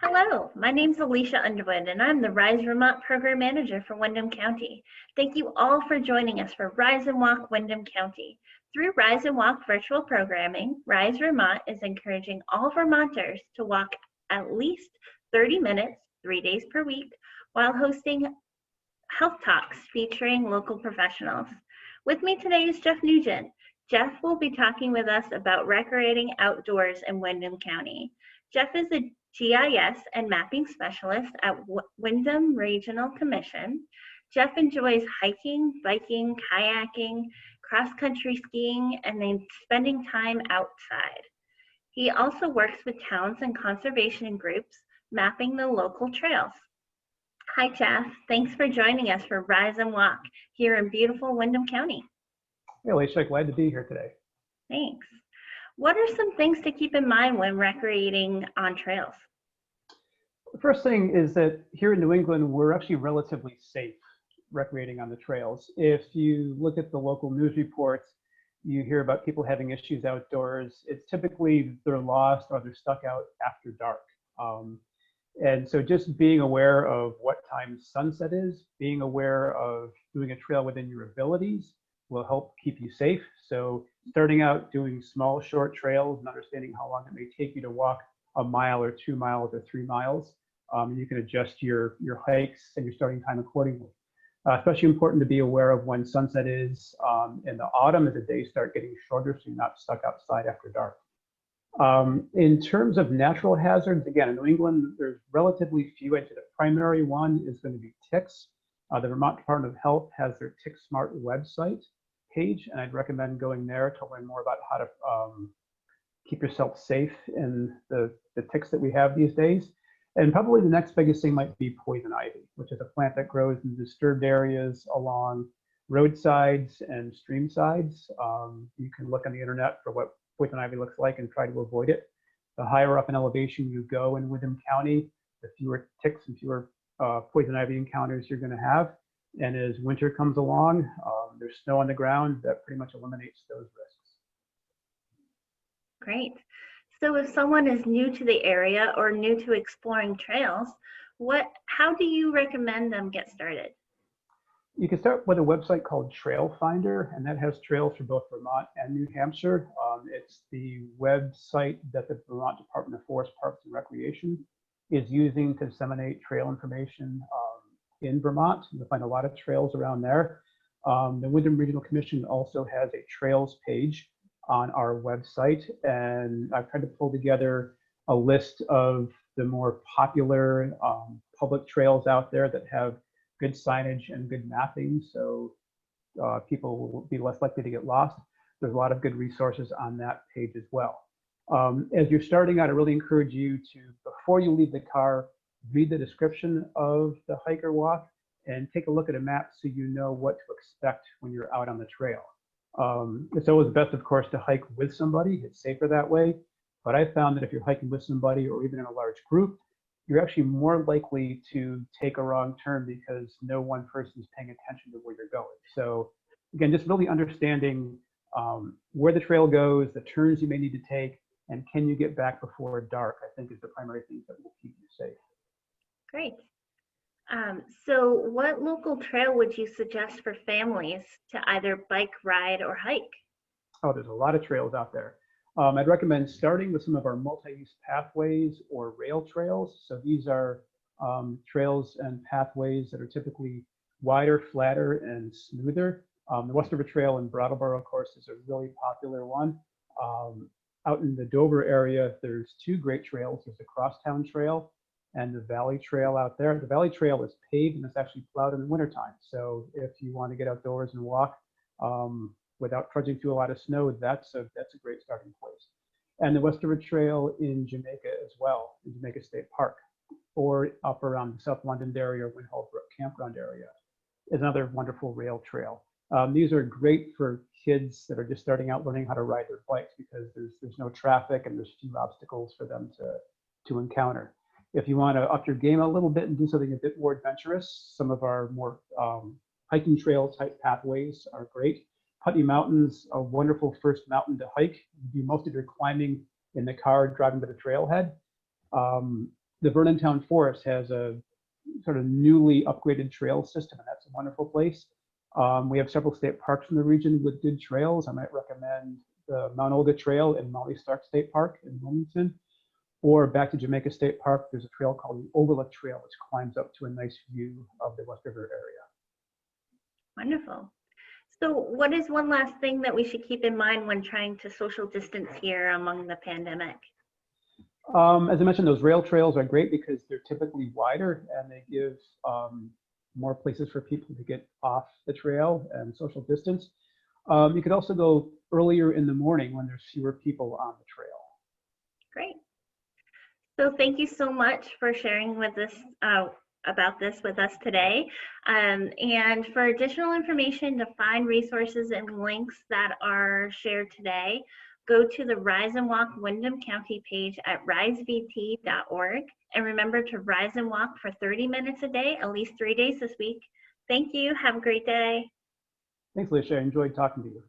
Hello, my name is Alicia Underwood, and I'm the Rise Vermont Program Manager for Windham County. Thank you all for joining us for Rise and Walk Windham County. Through Rise and Walk virtual programming, Rise Vermont is encouraging all Vermonters to walk at least 30 minutes, 3 days per week, while hosting health talks featuring local professionals. With me today is Jeff Nugent. Jeff will be talking with us about recreating outdoors in Windham County. Jeff is a GIS and mapping specialist at Windham Regional Commission. Jeff enjoys hiking, biking, kayaking, cross-country skiing, and then spending time outside. He also works with towns and conservation groups, mapping the local trails. Hi, Jeff. Thanks for joining us for Rise and Walk here in beautiful Windham County. Hey, Alicia, glad to be here today. Thanks. What are some things to keep in mind when recreating on trails? The first thing is that here in New England, we're actually relatively safe recreating on the trails. If you look at the local news reports, you hear about people having issues outdoors. It's typically they're lost or they're stuck out after dark. And so just being aware of what time sunset is, being aware of doing a trail within your abilities will help keep you safe. So starting out doing small, short trails and understanding how long it may take you to walk a mile or 2 miles or 3 miles. You can adjust your hikes and your starting time accordingly. Especially important to be aware of when sunset is in the autumn as the days start getting shorter so you're not stuck outside after dark. In terms of natural hazards, again, in New England, there's relatively few. I'd say the primary one is going to be ticks. The Vermont Department of Health has their Tick Smart website page, and I'd recommend going there to learn more about how to keep yourself safe in the ticks that we have these days. And probably the next biggest thing might be poison ivy, which is a plant that grows in disturbed areas along roadsides and stream sides. You can look on the internet for what poison ivy looks like and try to avoid it. The higher up in elevation you go in Windham County, the fewer ticks and fewer poison ivy encounters you're going to have. And as winter comes along, there's snow on the ground that pretty much eliminates those risks. Great. So if someone is new to the area or new to exploring trails, how do you recommend them get started? You can start with a website called Trail Finder, and that has trails for both Vermont and New Hampshire. It's the website that the Vermont Department of Forest, Parks, and Recreation is using to disseminate trail information in Vermont. You'll find a lot of trails around there. The Windham Regional Commission also has a trails page on our website, and I've tried to pull together a list of the more popular public trails out there that have good signage and good mapping, so people will be less likely to get lost. There's a lot of good resources on that page as well. As you're starting out, I really encourage you to, before you leave the car, read the description of the hike or walk and take a look at a map so you know what to expect when you're out on the trail. It's always best, of course, to hike with somebody. It's safer that way. But I found that if you're hiking with somebody or even in a large group, you're actually more likely to take a wrong turn because no one person is paying attention to where you're going. So again, just really understanding where the trail goes, the turns you may need to take, and can you get back before dark, I think is the primary things that will keep you safe. Great. So what local trail would you suggest for families to either bike, ride, or hike? Oh, there's a lot of trails out there. I'd recommend starting with some of our multi-use pathways or rail trails. So these are trails and pathways that are typically wider, flatter, and smoother. The Westover Trail in Brattleboro, of course, is a really popular one. Out in the Dover area, there's two great trails. There's the Crosstown Trail and the Valley Trail out there. The Valley Trail is paved and it's actually plowed in the wintertime. So if you want to get outdoors and walk without trudging through a lot of snow, that's a great starting place. And the Westover Trail in Jamaica as well, in Jamaica State Park, or up around the South London area or Windhall Brook Campground area is another wonderful rail trail. These are great for kids that are just starting out learning how to ride their bikes because there's no traffic and there's few obstacles for them to encounter. If you want to up your game a little bit and do something a bit more adventurous, some of our more hiking trail type pathways are great. Putney Mountain's a wonderful first mountain to hike. You do most of your climbing in the car driving to the trailhead. the Vernon Town Forest has a sort of newly upgraded trail system, and that's a wonderful place. We have several state parks in the region with good trails. I might recommend the Mount Olga Trail in Molly Stark State Park in Wilmington, or back to Jamaica State Park. There's a trail called the Overlook Trail, which climbs up to a nice view of the West River area. Wonderful. So what is one last thing that we should keep in mind when trying to social distance here among the pandemic? As I mentioned, those rail trails are great because they're typically wider and they give more places for people to get off the trail and social distance. You could also go earlier in the morning when there's fewer people on the trail. Great. So thank you so much for sharing with us about this with us today. And for additional information, to find resources and links that are shared today, go to the Rise and Walk Windham County page at risevt.org. And remember to rise and walk for 30 minutes a day, at least 3 days this week. Thank you. Have a great day. Thanks, Alicia. I enjoyed talking to you.